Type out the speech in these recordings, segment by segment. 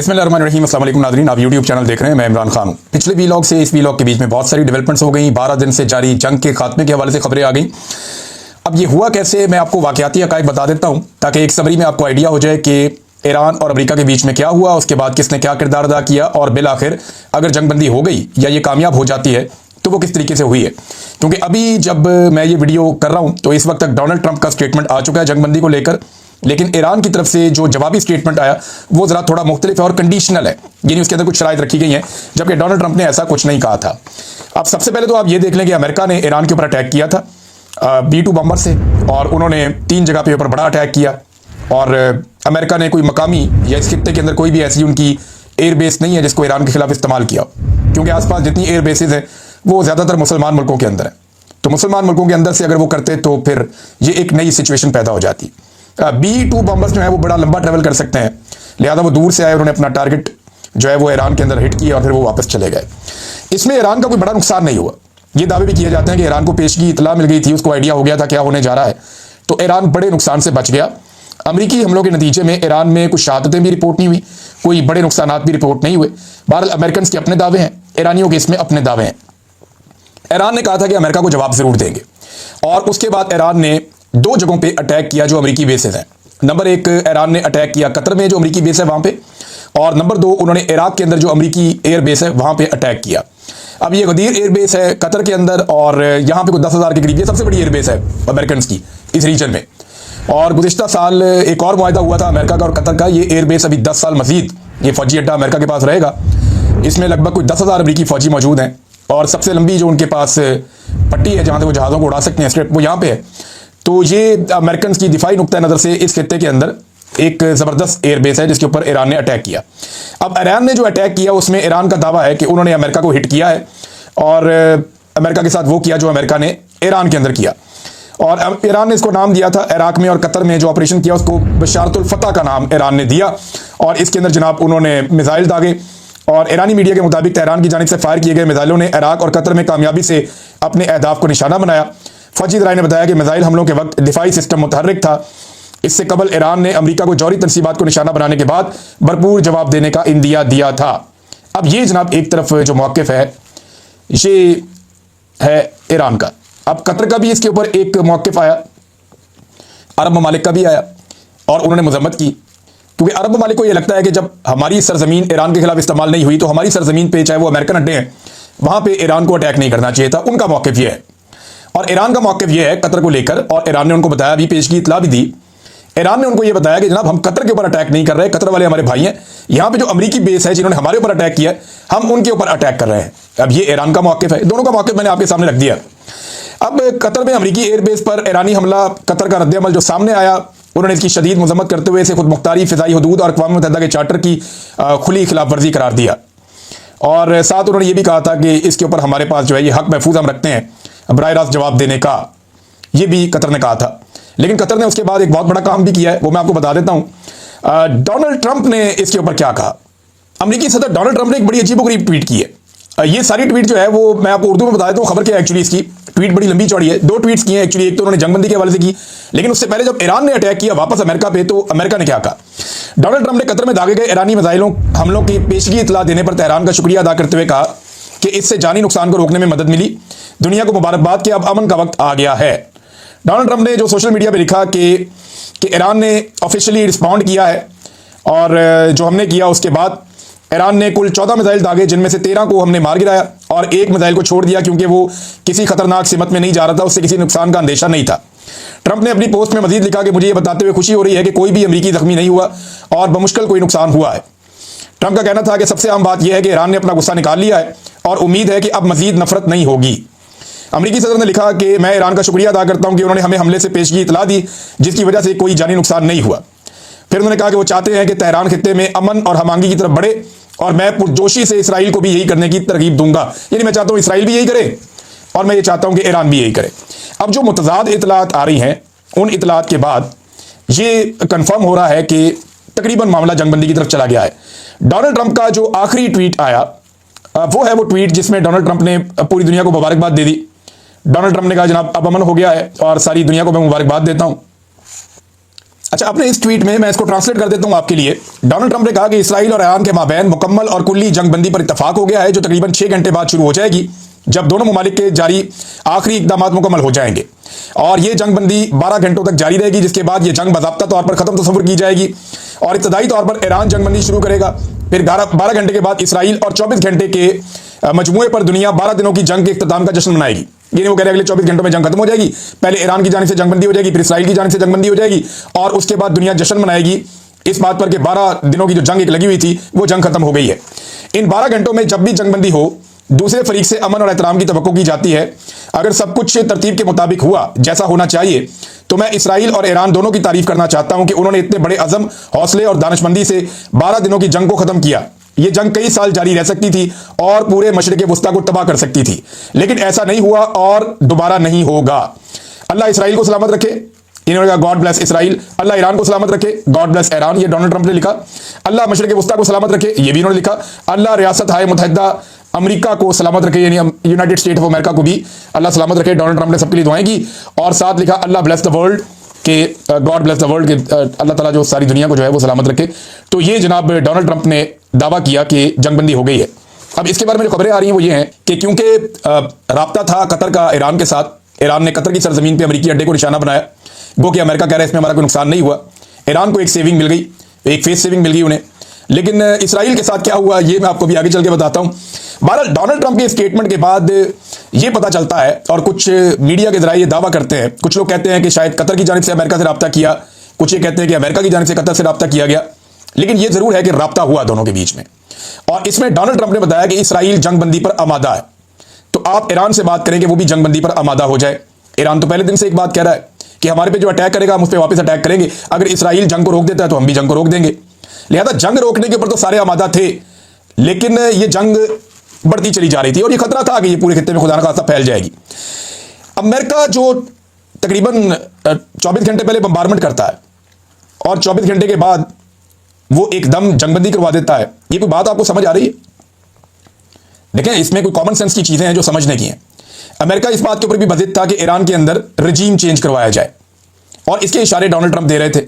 बिस्मिल्लाहिर्रहमानिर्रहीम। अस्सलाम वालेकुम नाज़रीन, आप यूट्यूब चैनल देख रहे हैं। मैं इमरान खान हूँ। पिछले वीलॉग से इस वीलॉग के बीच में बहुत सारी डेवलपमेंट्स हो गई। 12 दिन से जारी जंग के खात्मे के हवाले से खबरें आ गई। अब ये हुआ कैसे, मैं आपको वाक़याती हक़ाइक़ बता देता हूँ ताकि एक समरी में आपको आइडिया हो जाए कि ईरान और अमेरिका के बीच में क्या हुआ, उसके बाद किसने क्या किरदार अदा किया और बिल आखिर अगर जंगबंदी हो गई या ये कामयाब हो जाती है तो वो किस तरीके से हुई है। क्योंकि अभी जब मैं ये वीडियो कर रहा हूँ तो इस वक्त तक डोनाल्ड ट्रंप का स्टेटमेंट आ चुका है जंगबंदी को लेकर, लेकिन ईरान की तरफ से जो जवाबी स्टेटमेंट आया वो ज़रा थोड़ा मुख्तलिफ है और कंडीशनल है, यानी उसके अंदर कुछ शराइत रखी गई हैं, जबकि डोनाल्ड ट्रंप ने ऐसा कुछ नहीं कहा था। अब सबसे पहले तो आप ये देख लें कि अमेरिका ने ईरान के ऊपर अटैक किया था B-2 बम्बर से, और उन्होंने 3 जगह पे ऊपर बड़ा अटैक किया। और अमेरिका ने कोई मकामी या इस खित्ते के अंदर कोई भी ऐसी उनकी एयर बेस नहीं है जिसको ईरान के खिलाफ इस्तेमाल किया, क्योंकि आसपास जितनी एयर बेसिस हैं वो ज़्यादातर मुसलमान मुल्कों के अंदर है। तो मुसलमान मुल्कों के अंदर से अगर वो करते तो फिर ये एक नई सिचुएशन पैदा हो जाती। B-2 बम्बर्स जो है वो बड़ा लंबा ट्रैवल कर सकते हैं, लिहाजा वो दूर से आए, उन्होंने अपना टारगेट जो है वो ईरान के अंदर हिट किया और फिर वो वापस चले गए। इसमें ईरान का कोई बड़ा नुकसान नहीं हुआ। ये दावे भी किए जाते हैं कि ईरान को पेशगी इतला मिल गई थी, उसको आइडिया हो गया था क्या होने जा रहा है, तो ईरान बड़े नुकसान से बच गया। अमरीकी हमलों के नतीजे में ईरान में कुछ शहादतें भी रिपोर्ट नहीं हुई, कोई बड़े नुकसान भी रिपोर्ट नहीं हुए। बहरहाल अमेरिकन के अपने दावे हैं, ईरानियों के इसमें अपने दावे हैं। ईरान ने कहा था कि अमेरिका को जवाब जरूर देंगे, और उसके बाद ईरान ने 2 जगहों पे अटैक किया जो अमेरिकी बेसेस हैं। नंबर 1, ईरान ने अटैक किया कतर में जो अमेरिकी बेस है वहां पे, और नंबर 2 उन्होंने इराक के अंदर जो अमेरिकी एयर बेस है वहां पे अटैक किया। अब ये गदीर एयर बेस है कतर के अंदर, और यहाँ पे कुछ 10,000 के करीब, ये सबसे बड़ी एयर बेस है अमेरिकन की इस रीजन में। और गुज़िश्ता साल एक और मुआहदा हुआ था अमेरिका का और कतर का, ये एयर बेस अभी 10 साल मजीद ये फौजी अड्डा अमेरिका के पास रहेगा। इसमें लगभग कुछ 10,000 अमेरिकी फौजी मौजूद हैं, और सबसे लंबी जो उनके पास पट्टी है जहाँ से वो जहाज़ों को उड़ा सकते हैं स्ट्रेट, वो यहाँ पे है। तो ये अमेरिकन की दिफाई नुक्ता नज़र से इस खित्ते के अंदर एक ज़बरदस्त एयर बेस है जिसके ऊपर ईरान ने अटैक किया। अब ईरान ने जो अटैक किया उसमें ईरान का दावा है कि उन्होंने अमेरिका को हिट किया है, और अमेरिका के साथ वो किया जो अमेरिका ने ईरान के अंदर किया। और ईरान ने इसको नाम दिया था, इराक में और कतर में जो ऑपरेशन किया उसको बशारतुल फतह का नाम ईरान ने दिया। और इसके अंदर जनाब उन्होंने मिसाइल दागे, और ईरानी मीडिया के मुताबिक तेहरान की जानिब से फायर किए गए मिसाइलों ने इराक और कतर में कामयाबी से अपने अहदाफ को निशाना बनाया। फौजी इदारे ने बताया कि मिसाइल हमलों के वक्त दिफाई सिस्टम मुतहर्रिक था। इससे कबल ईरान ने अमेरिका को जौहरी तनसीबात को निशाना बनाने के बाद भरपूर जवाब देने का इंदिया दिया था। अब ये जनाब एक तरफ जो मौक़िफ़ है ये है ईरान का। अब कतर का भी इसके ऊपर एक मौक़िफ़ आया, अरब ममालिक का भी आया, और उन्होंने मजम्मत की, क्योंकि अरब ममालिक को यह लगता है कि जब हमारी सरजमीन ईरान के खिलाफ इस्तेमाल नहीं हुई तो हमारी सरजमीन पे, चाहे वो अमेरिकन अड्डे हैं, वहाँ पे ईरान को अटैक नहीं करना चाहिए था। उनका मौक़िफ़ यह है, और ईरान का मौक़िफ़ यह है कतर को लेकर। और ईरान ने उनको बताया, अभी पेशगी इतला भी दी, ईरान ने उनको यह बताया कि जनाब हम कतर के ऊपर अटैक नहीं कर रहे, कतर वाले हमारे भाई हैं, यहाँ पे जो अमेरिकी बेस है जिन्होंने हमारे ऊपर अटैक किया हम उनके ऊपर अटैक कर रहे हैं। अब ये ईरान का मौक़िफ़ है, दोनों का मौक़िफ़ मैंने आपके सामने रख दिया। अब कतर में अमेरिकी एयरबेस पर ईरानी हमला, कतर का रद्द-ए-अमल जो सामने आया, उन्होंने इसकी शदीद मजम्मत करते हुए इसे खुद मुख्तारी फ़िज़ाई हदूद और अक़वाम मुत्तहिदा के चार्टर की खुली खिलाफ वर्जी करार दिया। और साथ उन्होंने ये भी कहा था कि इसके ऊपर हमारे पास जो है ये हक महफूज हम रखते हैं बराह रास्त जवाब देने का, ये भी कतर ने कहा था। लेकिन कतर ने उसके बाद एक बहुत बड़ा काम भी किया है, वो मैं आपको बता देता हूँ। डोनाल्ड ट्रंप ने इसके ऊपर क्या कहा। अमेरिकी सदर डोनाल्ड ट्रंप ने एक बड़ी अजीबोगरीब ट्वीट की है। ये सारी ट्वीट जो है वो मैं आपको उर्दू में बता देता हूँ, खबर क्या है एक्चुअली। इसकी ट्वीट बड़ी लंबी चौड़ी है, 2 ट्वीट्स की हैं एक्चुअली। एक तो उन्होंने जंगबंदी के हवाले से की, लेकिन उससे पहले जब ईरान ने अटैक किया वापस अमेरिका पे, तो अमेरिका ने क्या कहा। डोनाल्ड ट्रंप ने कतर में दागे गए ईरानी मिसाइलों हमलों की पेशगी इतला देने पर तेहरान का शुक्रिया अदा करते हुए कहा कि इससे जानी नुकसान को रोकने में मदद मिली, दुनिया को मुबारकबाद कि अब अमन का वक्त आ गया है। डोनाल्ड ट्रंप ने जो सोशल मीडिया पर लिखा कि ईरान ने ऑफिशियली रिस्पॉन्ड किया है, और जो हमने किया उसके बाद ईरान ने कुल 14 मिसाइल दागे, जिनमें से 13 को हमने मार गिराया और 1 मिसाइल को छोड़ दिया क्योंकि वो किसी खतरनाक सिमत में नहीं जा रहा था, उससे किसी नुकसान का अंदेशा नहीं था। ट्रंप ने अपनी पोस्ट में मजीद लिखा कि मुझे ये बताते हुए खुशी हो रही है कि कोई भी अमेरिकी जख्मी नहीं हुआ और बमुश्किल कोई नुकसान हुआ है। ट्रंप का कहना था कि सबसे अहम बात यह है कि ईरान ने अपना गुस्सा निकाल लिया है और उम्मीद है कि अब मजीद नफरत नहीं होगी। अमेरिकी सदर ने लिखा कि मैं ईरान का शुक्रिया अदा करता हूँ कि उन्होंने हमें हमले से पेशगी इतला दी जिसकी वजह से कोई जानी नुकसान नहीं हुआ। फिर उन्होंने कहा कि वो चाहते हैं कि तेहरान खित्ते में अमन और हमांगी की तरफ बढ़े, और मैं पुरजोशी से इसराइल को भी यही करने की तरगीब दूंगा। यानी मैं चाहता हूँ इसराइल भी यही करे, और मैं ये चाहता हूँ कि ईरान भी यही करे। अब जो मुतज़ाद इतलात आ रही हैं, उन इतलात के बाद ये कंफर्म हो रहा है कि तकरीबन मामला जंगबंदी की तरफ चला गया है। डोनाल्ड ट्रंप का जो आखिरी ट्वीट आया वो है वो ट्वीट जिसमें डोनाल्ड ट्रंप ने पूरी दुनिया को मुबारकबाद दे दी। डोनाल्ड ट्रंप ने कहा जनाब अब अमन हो गया है और सारी दुनिया को मैं मुबारकबाद देता हूँ। अच्छा, अपने इस ट्वीट में मैं इसको ट्रांसलेट कर देता हूं आपके लिए। डोनाल्ड ट्रंप ने कहा कि इसराइल और ईरान के माबैन मुकम्मल और कुल्ली जंगबंदी पर इत्तफाक हो गया है, जो तकरीबन 6 घंटे बाद शुरू हो जाएगी, जब दोनों ममालिक के जारी आखिरी इकदाम मुकम्मल हो जाएंगे। और ये जंगबंदी 12 घंटों तक जारी रहेगी, जिसके बाद ये जंग बाज़ाब्ता तौर पर खत्म तस्वुर की जाएगी और इब्तदाई तौर पर ईरान जंगबंदी शुरू करेगा। फिर 12 घंटे के बाद इसराइल और 24 घंटे के मजमूए पर दुनिया 12 दिनों की जंग के इख्तिताम का जश्न मनाएगी। ये वो कह रहे हैं अगले 24 घंटों में जंग खत्म हो जाएगी। पहले ईरान की जानिब से जंगबंदी हो जाएगी, फिर इसराइल की जानिब से जंगबंदी हो जाएगी और उसके बाद दुनिया जश्न मनाएगी इस बात पर कि 12 दिनों की जो जंग एक लगी हुई थी वो जंग खत्म हो गई है। इन 12 घंटों में जब भी जंगबंदी हो, दूसरे फरीक से अमन और एहतराम की तवक्को की जाती है। अगर सब कुछ तरतीब के मुताबिक हुआ जैसा होना चाहिए, तो मैं इसराइल और ईरान दोनों की तारीफ करना चाहता हूं कि उन्होंने इतने बड़े अज़म, हौसले और दानिशमंदी से 12 दिनों की जंग को खत्म किया। यह जंग कई साल जारी रह सकती थी और पूरे मशरिक़ वुस्ता को तबाह कर सकती थी, लेकिन ऐसा नहीं हुआ और दोबारा नहीं होगा। अल्लाह इसराइल को सलामत रखे। इन्होंने कहा गॉड ब्लेस इसराइल। अल्लाह ईरान को सलामत रखे, गॉड ब्लेस ईरान, ये डोनाल्ड ट्रंप ने लिखा। अल्लाह मशरिक़ वुस्ता को सलामत रखे, ये भी इन्होंने लिखा। अल्लाह रियासत हाय मुत्तहिदा अमेरिका को सलामत रखे, यानी यूनाइटेड स्टेट ऑफ अमेरिका को भी अल्लाह सलामत रखे। डोनाल्ड ट्रंप ने सबके लिए दुआएं की और साथ लिखा अल्लाह ब्लेस द वर्ल्ड के, गॉड ब्लेस द वर्ल्ड के, अल्लाह ताला जो सारी दुनिया को जो है वो सलामत रखे। तो ये जनाब डोनाल्ड ट्रंप ने दावा किया कि जंगबंदी हो गई है। अब इसके बारे में जो खबरें आ रही हैं वो ये हैं कि क्योंकि राब्ता था कतर का ईरान के साथ, ईरान ने कतर की सरजमीन पर अमेरिकी अड्डे को निशाना बनाया। गो कि अमेरिका कह रहा है इसमें हमारा कोई नुकसान नहीं हुआ। ईरान को एक सेविंग मिल गई, एक फेस सेविंग मिल गई उन्हें। लेकिन इसराइल के साथ क्या हुआ ये मैं आपको भी आगे चल के बताता हूं। बहरहाल डोनाल्ड ट्रंप के स्टेटमेंट के बाद ये पता चलता है और कुछ मीडिया के जरिए ये दावा करते हैं, कुछ लोग कहते हैं कि शायद कतर की जानिब से अमेरिका से रब्ता किया, कुछ ये कहते हैं कि अमेरिका की जानिब से कतर से रब्ता किया गया, लेकिन ये जरूर है कि रब्ता हुआ दोनों के बीच में। और इसमें डोनाल्ड ट्रंप ने बताया कि इसराइल जंगबंदी पर आमादा है, तो आप ईरान से बात करें कि वो भी जंगबंदी पर आमादा हो जाए। ईरान तो पहले दिन से एक बात कह रहा है कि हमारे पे जो अटैक करेगा हम उस पर वापस अटैक करेंगे, अगर इसराइल जंग को रोक देता है तो हम भी जंग को रोक देंगे। लिहाजा जंग रोकने के ऊपर तो सारे आमादा थे, लेकिन ये जंग बढ़ती चली जा रही थी और ये खतरा था कि ये पूरे खित्ते में खुदा न खास्ता फैल जाएगी। अमेरिका जो तकरीबन 24 घंटे पहले बम्बारमेंट करता है और 24 घंटे के बाद वो एकदम जंगबंदी करवा देता है, ये कोई बात आपको समझ आ रही है? देखें, इसमें कोई कॉमन सेंस की चीजें हैं जो समझने की हैं। अमेरिका इस बात के ऊपर भी बजिद था कि ईरान के अंदर रजीम चेंज करवाया जाए और इसके इशारे डोनाल्ड ट्रंप दे रहे थे।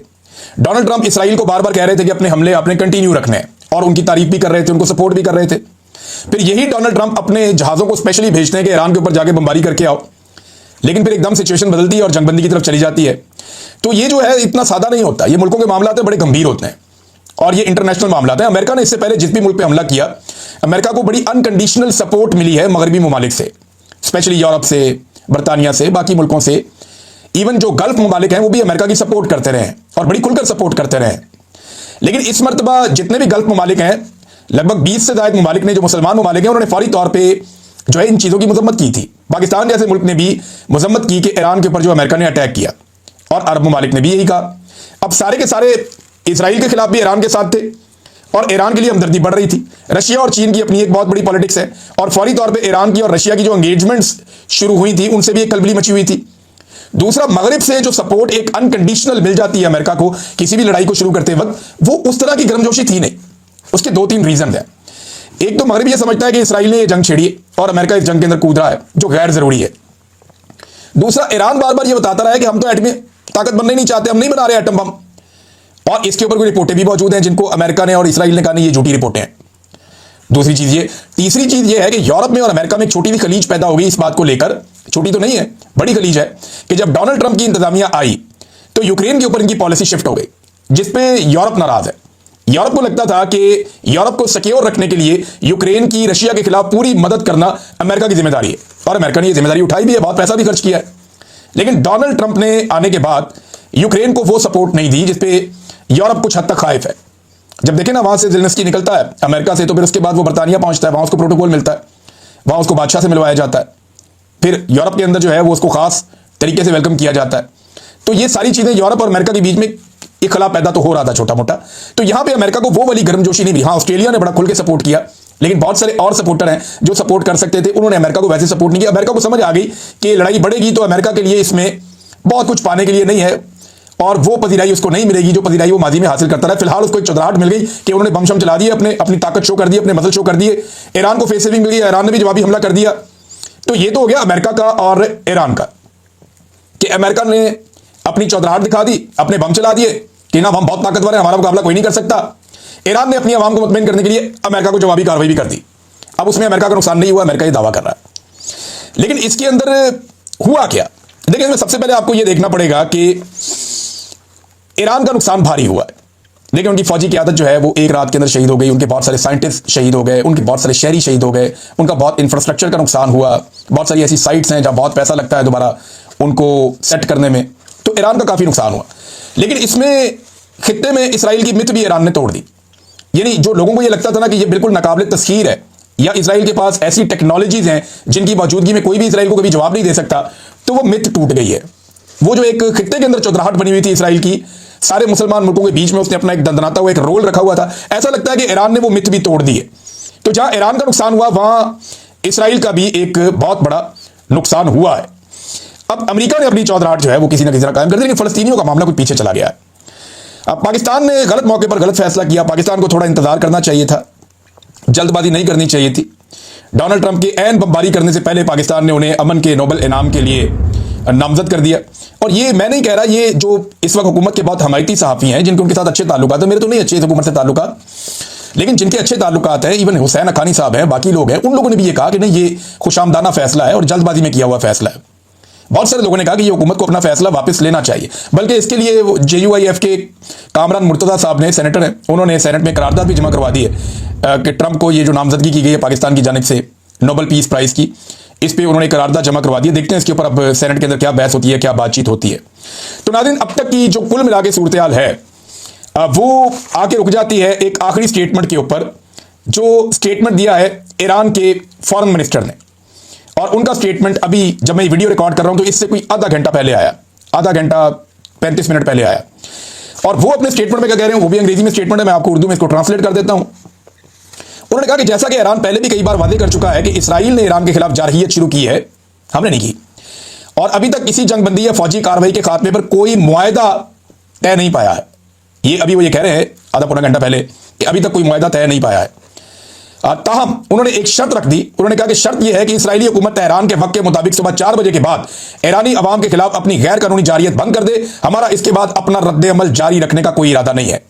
डोनाल्ड ट्रंप इसराइल को बार बार कह रहे थे कि अपने हमले अपने कंटिन्यू रखने हैं और उनकी तारीफ भी कर रहे थे, उनको सपोर्ट भी कर रहे थे। फिर यही डोनाल्ड ट्रंप अपने जहाजों को स्पेशली भेजते हैं कि ईरान के ऊपर जाके बमबारी करके आओ, लेकिन फिर एकदम सिचुएशन बदलती है और जंगबंदी की तरफ चली जाती है। तो ये जो है इतना सादा नहीं होता, ये मुल्कों के मामला बड़े गंभीर होते हैं और ये इंटरनेशनल मामला है। अमेरिका ने इससे पहले जिस भी मुल्क पे हमला किया, अमेरिका को बड़ी अनकंडीशनल सपोर्ट मिली है मगरबी ममालिक से, स्पेशली यूरोप से, बरतानिया से, बाकी मुल्कों से। इवन जो गल्फ ममालिक हैं वो भी अमेरिका की सपोर्ट करते रहे और बड़ी खुलकर सपोर्ट करते रहे। लेकिन इस मरतबा जितने भी गल्फ ममालिक हैं, लगभग 20 से ज्यादा ममालिक ने, जो मुसलमान ममालिक हैं, उन्होंने फौरी तौर पर जो है इन चीज़ों की मजम्मत की थी। पाकिस्तान जैसे मुल्क ने भी मजम्मत की कि ईरान के ऊपर जो अमेरिका ने अटैक किया, और अरब ममालिक ने भी यही कहा। अब सारे के सारे इसराइल के खिलाफ भी ईरान के साथ थे और ईरान के लिए हमदर्दी बढ़ रही थी। रशिया और चीन की अपनी एक बहुत बड़ी पॉलिटिक्स है और फौरी तौर पे ईरान की और रशिया की जो एंगेजमेंट्स शुरू हुई थी उनसे भी एक कलबली मची हुई थी। दूसरा, मगरिब से जो सपोर्ट एक अनकंडीशनल मिल जाती है अमेरिका को किसी भी लड़ाई को शुरू करते वक्त, वो उस तरह की गर्मजोशी थी नहीं। उसके 2-3 रीजन है। एक तो मगरिब ये समझता है कि इसराइल ने ये जंग छेड़ी है और अमेरिका इस जंग के अंदर कूद रहा है, जो गैर जरूरी है। दूसरा, ईरान बार बार ये बताता रहा है कि हम तो एटमी ताकत बनना ही नहीं चाहते, हम नहीं बना रहे एटम बम, और इसके ऊपर कोई रिपोर्टें भी मौजूद हैं जिनको अमेरिका ने और इसराइल ने कहा नहीं ये झूठी रिपोर्टें हैं। दूसरी चीज ये। तीसरी चीज ये है कि यूरोप में और अमेरिका में एक छोटी सी खलीज पैदा हो गई इस बात को लेकर, छोटी तो नहीं है, बड़ी खलीज है, कि जब डोनाल्ड ट्रंप की इंतजामिया आई तो यूक्रेन के ऊपर इनकी पॉलिसी शिफ्ट हो गई, जिसपे यूरोप नाराज है। यूरोप को लगता था कि यूरोप को सिक्योर रखने के लिए यूक्रेन की रशिया के खिलाफ पूरी मदद करना अमेरिका की जिम्मेदारी है, और अमेरिका ने यह जिम्मेदारी उठाई भी है, बहुत पैसा भी खर्च किया है। लेकिन डोनाल्ड ट्रंप ने आने के बाद यूक्रेन को वो सपोर्ट नहीं दी जिसपे यूरोप कुछ हद तक खाइफ है। जब देखें ना, वहां से ज़ेलेंस्की निकलता है अमेरिका से, तो फिर उसके बाद वो बरतानिया पहुंचता है, वहां उसको प्रोटोकॉल मिलता है, वहां उसको बादशाह से मिलवाया जाता है, फिर यूरोप के अंदर जो है वो उसको खास तरीके से वेलकम किया जाता है। तो ये सारी चीजें यूरोप और अमेरिका के बीच में इख्लाफ पैदा तो हो रहा था छोटा मोटा। तो यहां पे अमेरिका को वो वाली गर्मजोशी नहीं मिली। हाँ, ऑस्ट्रेलिया ने बड़ा खुल के सपोर्ट किया, लेकिन बहुत सारे और सपोर्टर हैं जो सपोर्ट कर सकते थे, उन्होंने अमेरिका को वैसे सपोर्ट नहीं किया। अमेरिका को समझ आ गई कि लड़ाई बढ़ेगी तो अमेरिका के लिए इसमें बहुत कुछ पाने के लिए नहीं है, और वो पजीराई उसको नहीं मिलेगी जो पजीराई वो माजी में हासिल करता रहा। फिलहाल उसको एक चौधराहट मिल गई कि उन्होंने बम शम चला दिए, अपनी ताकत शो कर दी, अपने मसल शो कर दिए। ईरान को फेस सेविंग मिल गई, ईरान ने भी जवाबी हमला कर दिया। तो ये तो हो गया अमेरिका का और ईरान का, कि अमेरिका ने अपनी चौधराहट दिखा दी, अपने बम चला दिए, कि ना हम बहुत ताकतवर हैं, हमारा मुकाबला कोई नहीं कर सकता। ईरान ने अपनी आवाम को मुतमईन करने के लिए अमेरिका को जवाबी कार्रवाई भी कर दी। अब उसमें अमेरिका का नुकसान नहीं हुआ, अमेरिका ये दावा कर रहा है। लेकिन इसके अंदर हुआ क्या? देखिए, इसमें सबसे पहले आपको यह देखना पड़ेगा कि ईरान का नुकसान भारी हुआ है। लेकिन उनकी फौजी क़यादत जो है वो एक रात के अंदर शहीद हो गई, उनके बहुत सारे साइंटिस्ट शहीद हो गए, उनके बहुत सारे शहरी शहीद हो गए, उनका बहुत इंफ्रास्ट्रक्चर का नुकसान हुआ, बहुत सारी ऐसी साइट्स हैं जहां बहुत पैसा लगता है दोबारा उनको सेट करने में, तो ईरान का काफ़ी नुकसान हुआ। लेकिन इसमें खित्ते में इसराइल की मिथ भी ईरान ने तोड़ दी। यानी जो लोगों को ये लगता था ना कि ये बिल्कुल नाकाबिल तस्खीर है या इसराइल के पास ऐसी टेक्नोलॉजीज हैं जिनकी मौजूदगी में कोई भी इसराइल को कभी जवाब नहीं दे सकता, तो वो मिथ टूट गई है। वो जो एक खित्ते के अंदर चौधराहट बनी हुई थी इसराइल की, सारे मुसलमान मुल्कों के बीच में उसने अपना एक दंदनाता हुआ एक रोल रखा हुआ था, ऐसा लगता है कि ईरान ने वो मिथ भी तोड़ दी है। तो जहां ईरान का नुकसान हुआ वहां इसराइल का भी एक बहुत बड़ा नुकसान हुआ है। अब अमेरिका ने अपनी चौधराहट जो है वो किसी ना किसी तरह कायम कर दी, लेकिन फलस्तीनियों का मामला कुछ पीछे चला गया है। अब पाकिस्तान ने गलत मौके पर गलत फैसला किया। पाकिस्तान को थोड़ा इंतजार करना चाहिए था, जल्दबाजी नहीं करनी चाहिए थी। डोनाल्ड ट्रंप की ऐन बमबारी करने से पहले पाकिस्तान ने उन्हें अमन के नोबेल इनाम के लिए नामजद कर दिया। और ये मैं नहीं कह रहा, ये जो इस वक्त हुकूमत के बहुत हमायती सहाफ़ी हैं जिनके उनके साथ अच्छे ताल्लुकात हैं, मेरे तो नहीं अच्छे इस हुकूमत से ताल्लुकात, लेकिन जिनके अच्छे ताल्लुकात हैं, इवन हुसैन हक्कानी साहब हैं, बाकी लोग हैं, उन लोगों ने भी ये कहा कि नहीं, ये खुशामदाना फैसला है और जल्दबाजी में किया हुआ फैसला है। बहुत सारे लोगों ने कहा कि ये हुकूमत को अपना फैसला वापस लेना चाहिए, बल्कि इसके लिए JUIF के कामरान मुर्तज़ा साहब ने, सेनेटर हैं, उन्होंने सेनेट में करारदाद भी जमा करवा दी है कि ट्रंप को ये जो नामजदगी की गई है पाकिस्तान की जानिब से नोबेल पीस प्राइज़ की, इस पे उन्होंने करारदाद जमा करवा दिया। देखते हैं इसके ऊपर अब सेनेट के अंदर क्या बहस होती है, क्या बातचीत होती है। तो नाज़रीन, अब तक की जो कुल मिला के सूरत हाल है वो आके रुक जाती है एक आखिरी स्टेटमेंट के ऊपर, जो स्टेटमेंट दिया है ईरान के फॉरेन मिनिस्टर ने। और उनका स्टेटमेंट अभी जब मैं वीडियो रिकॉर्ड कर रहा हूं तो इससे कोई आधा घंटा पहले आया, आधा घंटा 35 मिनट पहले आया। और वो अपने स्टेटमेंट में क्या कह रहे हैं, वो भी अंग्रेजी में स्टेटमेंट है, मैं आपको उर्दू में इसको ट्रांसलेट कर देता हूं। उन्होंने कहा कि जैसा कि ईरान पहले भी कई बार वादे कर चुका है कि इसराइल ने ईरान के खिलाफ जारहियत शुरू की है, हमने नहीं की, और अभी तक किसी जंगबंदी या फौजी कार्रवाई के खात्मे पर कोई मुआहदा तय नहीं पाया है। ये अभी वो ये कह रहे हैं आधा पौना घंटा पहले कि अभी तक कोई मुआहदा तय नहीं पाया है। ताहम उन्होंने एक शर्त रख दी। उन्होंने कहा कि शर्त यह है कि इसराइली हुकूमत तेहरान के वक्त के मुताबिक सुबह 4 बजे के बाद ईरानी अवाम के खिलाफ अपनी गैर कानूनी जारियत बंद कर दे। हमारा इसके बाद अपना रद्द अमल जारी रखने का कोई इरादा नहीं है।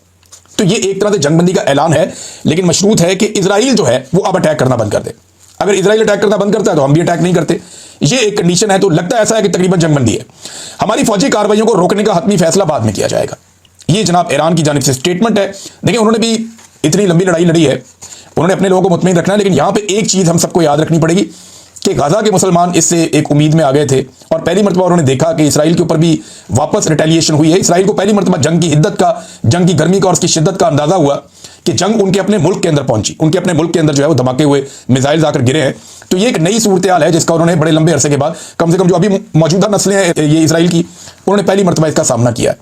तो ये एक तरह से जंगबंदी का ऐलान है, लेकिन मशरूत है कि इसराइल जो है वो अब अटैक करना बंद कर दे। अगर इसराइल अटैक करना बंद करता है तो हम भी अटैक नहीं करते। ये एक कंडीशन है। तो लगता ऐसा है कि तकरीबन जंगबंदी है। हमारी फौजी कार्रवाइयों को रोकने का हतमी फैसला बाद में किया जाएगा। ये जनाब ईरान की जानिब से स्टेटमेंट है। देखिए, उन्होंने भी इतनी लंबी लड़ाई लड़ी है, उन्होंने अपने लोगों को मुतमईन रखना है, लेकिन यहां पे एक चीज हम सबको याद रखनी पड़ेगी कि गाजा के मुसलमान इससे एक उम्मीद में आ गए थे और पहली मरतबा उन्होंने देखा कि इसराइल के ऊपर भी वापस रिटेलिएशन हुई है। इसराइल को पहली मरतबा जंग की हिद्दत का, जंग की गर्मी का और उसकी शिद्दत का अंदाजा हुआ कि जंग उनके अपने मुल्क के अंदर पहुंची। उनके अपने मुल्क के अंदर जो है वो धमाके हुए, मिसाइल आकर गिरे हैं। तो ये एक नई सूरत हाल है जिसका उन्होंने बड़े लंबे अरसे के बाद, कम से कम जो अभी मौजूदा नस्लें हैं ये इसराइल की, उन्होंने पहली मरतबा इसका सामना किया है।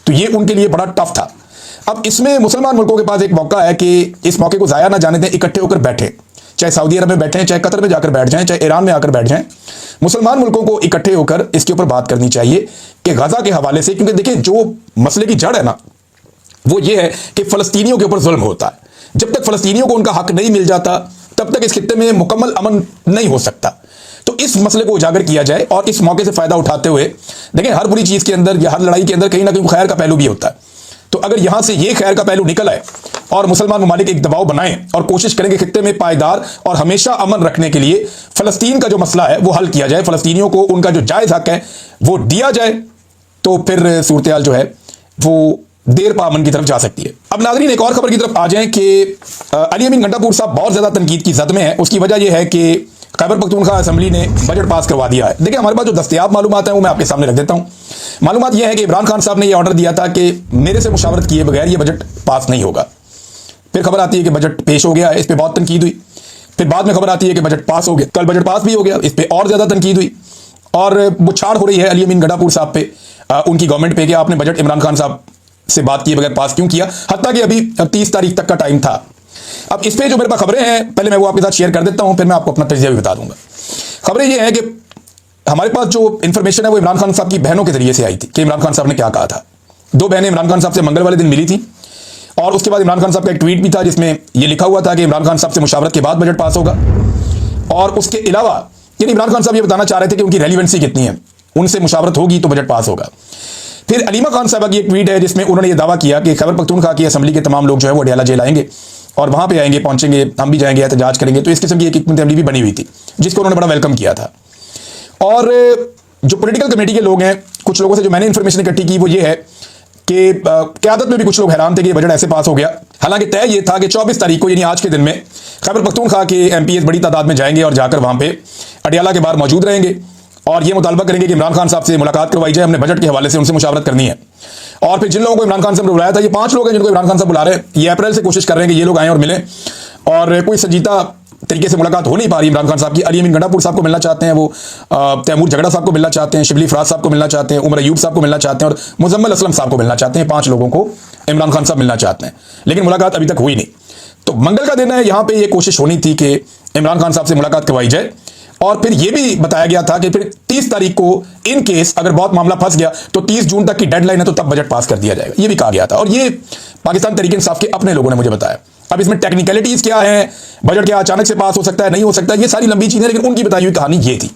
तो ये उनके लिए बड़ा टफ था। अब इसमें मुसलमान मुल्कों के पास एक मौका है कि इस मौके को जाया ना जाने दें, इकट्ठे होकर बैठें, चाहे सऊदी अरब में बैठें, चाहे कतर में जाकर बैठ जाएं, चाहे ईरान में आकर बैठ जाएं। मुसलमान मुल्कों को इकट्ठे होकर इसके ऊपर बात करनी चाहिए कि गाजा के हवाले से, क्योंकि देखिए जो मसले की जड़ है ना वो ये है कि फलस्तीनियों के ऊपर जुल्म होता है। जब तक फलस्तीनियों को उनका हक नहीं मिल जाता तब तक इस खित्ते में मुकम्मल अमन नहीं हो सकता। तो इस मसले को उजागर किया जाए और इस मौके से फायदा उठाते हुए, देखिए हर बुरी चीज के अंदर या हर लड़ाई के अंदर कहीं ना कहीं खैर का पहलू भी होता है। तो अगर यहां से ये खैर का पहलू निकल आए और मुसलमान ममालिक एक दबाव बनाएं और कोशिश करेंगे खित्ते में पायदार और हमेशा अमन रखने के लिए फलस्तीन का जो मसला है वो हल किया जाए, फलस्तीनियों को उनका जो जायज हक है वो दिया जाए, तो फिर सूरत हाल जो है वो देर पा अमन की तरफ जा सकती है। अब नाज़रीन, एक और खबर की तरफ आ जाएं कि अली अमीन गंडापुर साहब बहुत ज्यादा तनकीद की जद में है। उसकी वजह यह है कि खैबर पख्तूनख्वा असेंबली ने बजट पास करवा दिया है। देखिए, हमारे पास जो दस्तयाब मालूमात है वो मैं आपके सामने रख देता हूं। मालूमात यह है कि इमरान खान साहब ने यह ऑर्डर दिया था कि मेरे से मुशावरत किए बगैर यह बजट पास नहीं होगा। फिर खबर आती है कि बजट पेश हो गया है, इस पर बहुत तनकीद हुई। फिर बाद में खबर आती है कि बजट पास हो गया, कल बजट पास भी हो गया, इस पर और ज्यादा तनकीद हुई और बुछाड़ हो रही है अली अमीन गंडापुर साहब पे, उनकी गवर्नमेंट पे कि आपने बजट इमरान खान साहब से बात किए बगैर पास क्यों किया, हत्ता कि अभी 30 तारीख तक का टाइम था। अब इस पे जो मेरे पास खबरें हैं पहले मैं वो आपके साथ शेयर कर देता हूं, फिर मैं आपको अपना तजज़िया भी बता दूंगा। खबरें ये हैं कि हमारे पास जो इंफॉर्मेशन है वो इमरान खान साहब की बहनों के जरिए से आई थी कि इमरान खान साहब ने क्या कहा था। 2 बहनें इमरान खान साहब से मंगल वाले दिन मिली थी और उसके बाद इमरान खान साहब का एक ट्वीट भी था जिसमें यह लिखा हुआ था कि इमरान खान साहब से मुशावरत के बाद बजट पास होगा। और उसके अलावा यानी इमरान खान साहब ये बताना चाह रहे थे कि उनकी रेलिवेंसी कितनी है, उनसे मुशावरत होगी तो बजट पास होगा। फिर अलीमा खान साहबा की एक ट्वीट है जिसमें उन्होंने ये दावा किया कि खैबर पख्तूनख्वा की असेंबली के तमाम लोग जो है वो अडियाला जेल आएंगे और वहां पे आएंगे, पहुंचेंगे, हम भी जाएंगे, एहतजाज करेंगे। तो इस किस्म की एक हिकमत अमली भी बनी हुई थी जिसको उन्होंने बड़ा वेलकम किया था। और जो पॉलिटिकल कमेटी के लोग हैं, कुछ लोगों से जो मैंने इंफॉर्मेशन इकट्ठी की वो ये है कि क़यादत में भी कुछ लोग हैरान थे कि बजट ऐसे पास हो गया। हालांकि तय ये था कि 24 तारीख को यानी आज के दिन में खैबर पख्तूनख्वा के एमपीएस बड़ी तादाद में जाएंगे और जाकर वहां पे अडियाला के बाहर मौजूद रहेंगे और ये मुतालबा करेंगे कि इमरान खान साहब से मुलाकात करवाई जाए, हमने बजट के हवाले से उनसे मुशावरत करनी है। और फिर जिन लोगों को इमरान खान साहब ने बुलाया था, ये 5 लोग हैं जिनको इमरान खान साहब बुला रहे हैं, ये अप्रैल से कोशिश कर रहे हैं कि ये लोग आएँ और मिलें, और कोई संजीदा तरीके से मुलाकात हो नहीं पा रही इमरान खान साहब की। अली अमीन गंडापुर साहब को मिलना चाहते हैं, वो तैमूर झगड़ा साहब को मिलना चाहते हैं, शिबली फराज साहब को मिलना चाहते हैं, उमर अयूब साहब को मिलना चाहते हैं और मुजम्मल असलम साहब को मिलना चाहते हैं। 5 लोगों को इमरान खान साहब मिलना चाहते हैं, लेकिन मुलाकात अभी तक हुई नहीं। तो मंगल का दिन है, यहां पे ये कोशिश होनी थी कि इमरान खान साहब से मुलाकात करवाई जाए। और फिर यह भी बताया गया था कि फिर 30 तारीख को इन केस अगर बहुत मामला फंस गया तो 30 जून तक की डेडलाइन है, तो तब बजट पास कर दिया जाएगा, ये भी कहा गया था। और ये पाकिस्तान तहरीक इंसाफ के अपने लोगों ने मुझे बताया। अब इसमें टेक्निकलिटीज क्या है, बजट क्या अचानक से पास हो सकता है, नहीं हो सकता, ये सारी लंबी चीजें, लेकिन उनकी बताई हुई कहानी ये थी।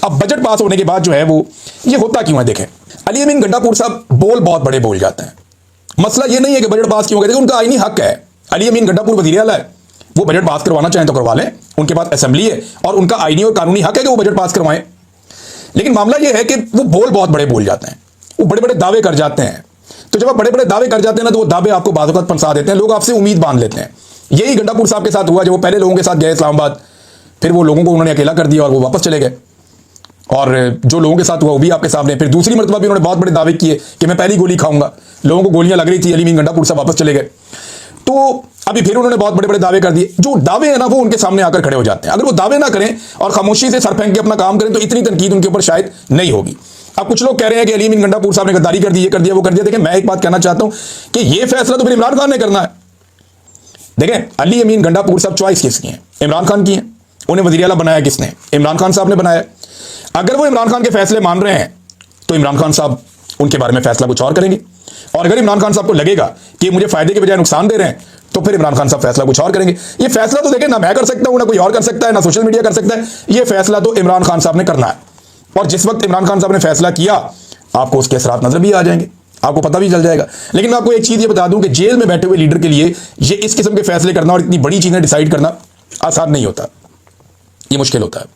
अब बजट पास होने के बाद जो है वो ये होता क्यों है, देखें। अली अमीन गंडापुर साहब बहुत बड़े बोल जाते हैं। मसला ये नहीं है कि बजट पास क्यों हो गया, उनका आईनी हक है। अली अमीन गंडापुर वज़ीर आला है, वो बजट पास करवाना चाहें तो करवा लें, उनके पास असेंबली है और उनका आईनी और कानूनी हक है कि वो बजट पास करवाएं। लेकिन मामला ये है कि वो बहुत बड़े बोल जाते हैं, वो बड़े दावे कर जाते हैं। तो जब आप बड़े दावे कर जाते हैं ना, तो वो दावे आपको बाद वक्त फंसा देते हैं, लोग आपसे उम्मीद बांध लेते हैं। यही गंडापुर साहब के साथ हुआ, जब वो पहले लोगों के साथ गए इस्लामाबाद, फिर वो लोगों को उन्होंने अकेला कर दिया और वो वापस चले गए। और जो लोगों के साथ हुआ वो भी आपके सामने। फिर दूसरी मरतबा भी उन्होंने बहुत बड़े दावे किए कि मैं पहली गोली खाऊंगा, लोगों को गोलियां लग रही थी, अली अमीन गंडापुर साहब वापस चले गए। तो अभी फिर उन्होंने बहुत बड़े दावे कर दिए। जो दावे हैं ना, वो उनके सामने आकर खड़े हो जाते हैं। अगर वो दावे ना करें और खामोशी से सर फेंक के अपना काम करें तो इतनी तनकीद उनके ऊपर शायद नहीं होगी। अब कुछ लोग कह रहे हैं कि अली अमीन गंडापुर साहब ने गद्दारी कर दी, ये कर दिया, वो कर दिया। देखें, मैं एक बात कहना चाहता हूं कि ये फैसला तो फिर इमरान खान ने करना है। देखें, अली अमीन गंडापुर साहब चॉइस किसकी है? इमरान खान की है। उन्हें वज़ीर आला बनाया किसने? इमरान खान साहब ने बनाया। अगर वो इमरान खान के फैसले मान रहे हैं तो इमरान खान साहब उनके बारे में फैसला कुछ और करेंगे, और अगर इमरान खान साहब को लगेगा कि मुझे फायदे के बजाय नुकसान दे रहे हैं तो फिर इमरान खान साहब फैसला कुछ और करेंगे। ये फैसला तो देखें, ना मैं कर सकता हूं, ना कोई और कर सकता है, ना सोशल मीडिया कर सकता है। ये फैसला तो इमरान खान साहब ने करना है। और जिस वक्त इमरान खान साहब ने फैसला किया, आपको उसके असरात नजर भी आ जाएंगे, आपको पता भी चल जाएगा। लेकिन मैं आपको एक चीज ये बता दूं कि जेल में बैठे हुए लीडर के लिए ये इस किस्म के फैसले करना और इतनी बड़ी चीजें डिसाइड करना आसान नहीं होता। ये मुश्किल होता है,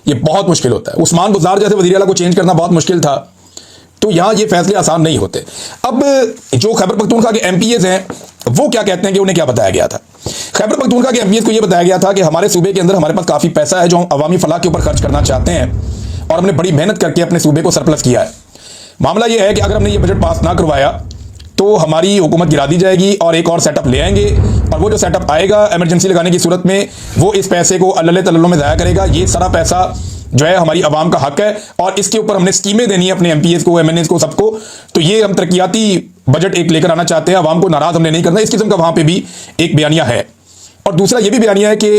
ये बहुत मुश्किल होता है। उस्मान बुज़दार जैसे वज़ीर आला को चेंज करना बहुत मुश्किल था, तो यहां ये फैसले आसान नहीं होते। अब जो खैबर पख्तूनख्वा के एमपीएस हैं, वो क्या कहते हैं कि उन्हें क्या बताया गया था? खैबर पख्तूनख्वा के एमपीएस को यह बताया गया था कि हमारे सूबे के अंदर हमारे पास काफी पैसा है जो हम अवामी फलाह के ऊपर खर्च करना चाहते हैं, और हमने बड़ी मेहनत करके अपने सूबे को सरप्लस किया है। मामला यह है कि अगर हमने ये बजट पास ना करवाया तो हमारी हुकूमत गिरा दी जाएगी और एक और सेटअप ले आएंगे, और वो जो सेटअप आएगा इमरजेंसी लगाने की सूरत में, वो इस पैसे को अल्लल्ले तल्लल्लो में ज़ाया करेगा। ये सारा पैसा जो है हमारी आवाम का हक है, और इसके ऊपर हमने स्कीमें देनी है अपने एमपीएस को, एमएनएस को, सबको। तो ये हम तरक्याती बजट एक लेकर आना चाहते हैं, आवाम को नाराज हमने नहीं करना। इस किस्म का वहां पर भी एक बयानिया है। और दूसरा ये भी बयानिया है कि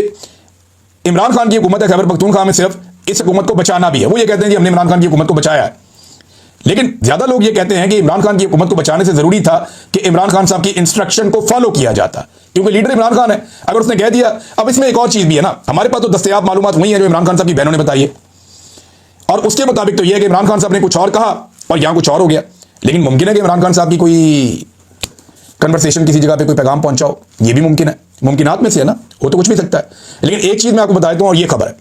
इमरान खान की हुकूमत है खैबर पख्तूनख्वा में, सिर्फ इस हुकूमत को बचाना भी है। वो ये कहते हैं कि हमने इमरान खान की हुकूमत को बचाया है, लेकिन ज्यादा लोग ये कहते हैं कि इमरान खान की हुकूमत को बचाने से जरूरी था कि इमरान खान साहब की इंस्ट्रक्शन को फॉलो किया जाता, क्योंकि लीडर इमरान खान है। अगर उसने कह दिया, अब इसमें एक और चीज भी है ना, हमारे पास तो दस्तयाब मालूमात वही है जो इमरान खान साहब की बहनों ने बताई है, और उसके मुताबिक तो यह है कि इमरान खान साहब ने कुछ और कहा और यहां कुछ और हो गया। लेकिन मुमकिन है कि इमरान खान साहब की कोई कन्वर्सेशन किसी जगह पे कोई पैगाम पहुंचाओ, ये भी मुमकिन है, मुमकिनात में से है ना, वो तो कुछ भी सकता है। लेकिन एक चीज मैं आपको बता देता हूं, और ये खबर है,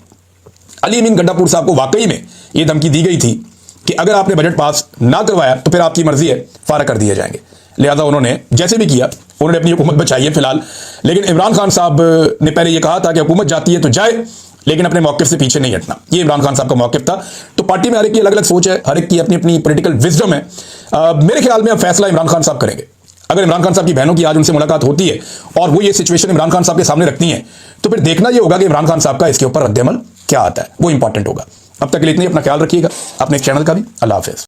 अली अमीन गंडापुर साहब को वाकई में ये धमकी दी गई थी कि अगर आपने बजट पास ना करवाया तो फिर आपकी मर्जी है, फारा कर दिए जाएंगे। लिहाजा उन्होंने जैसे भी किया, उन्होंने अपनी हुकूमत बचाई है फिलहाल। लेकिन इमरान खान साहब ने पहले ये कहा था कि हुकूमत जाती है तो जाए, लेकिन अपने मौक़िफ़ से पीछे नहीं हटना। ये इमरान खान साहब का मौक़िफ़ था। तो पार्टी में हर एक की अलग अलग सोच है, हर एक की अपनी अपनी पॉलिटिकल विजडम है। मेरे ख्याल में अब फैसला इमरान खान साहब करेंगे। अगर इमरान खान साहब की बहनों की आज उनसे मुलाकात होती है और वो ये सिचुएशन इमरान खान साहब के सामने रखती हैं, तो फिर देखना ये होगा कि इमरान खान साहब का इसके ऊपर रद्द-ए-अमल क्या आता है, वो इंपॉर्टेंट होगा। अब तक के लिए इतना ही, अपना ख्याल रखिएगा, अपने चैनल का भी। अल्लाह हाफ़िज़।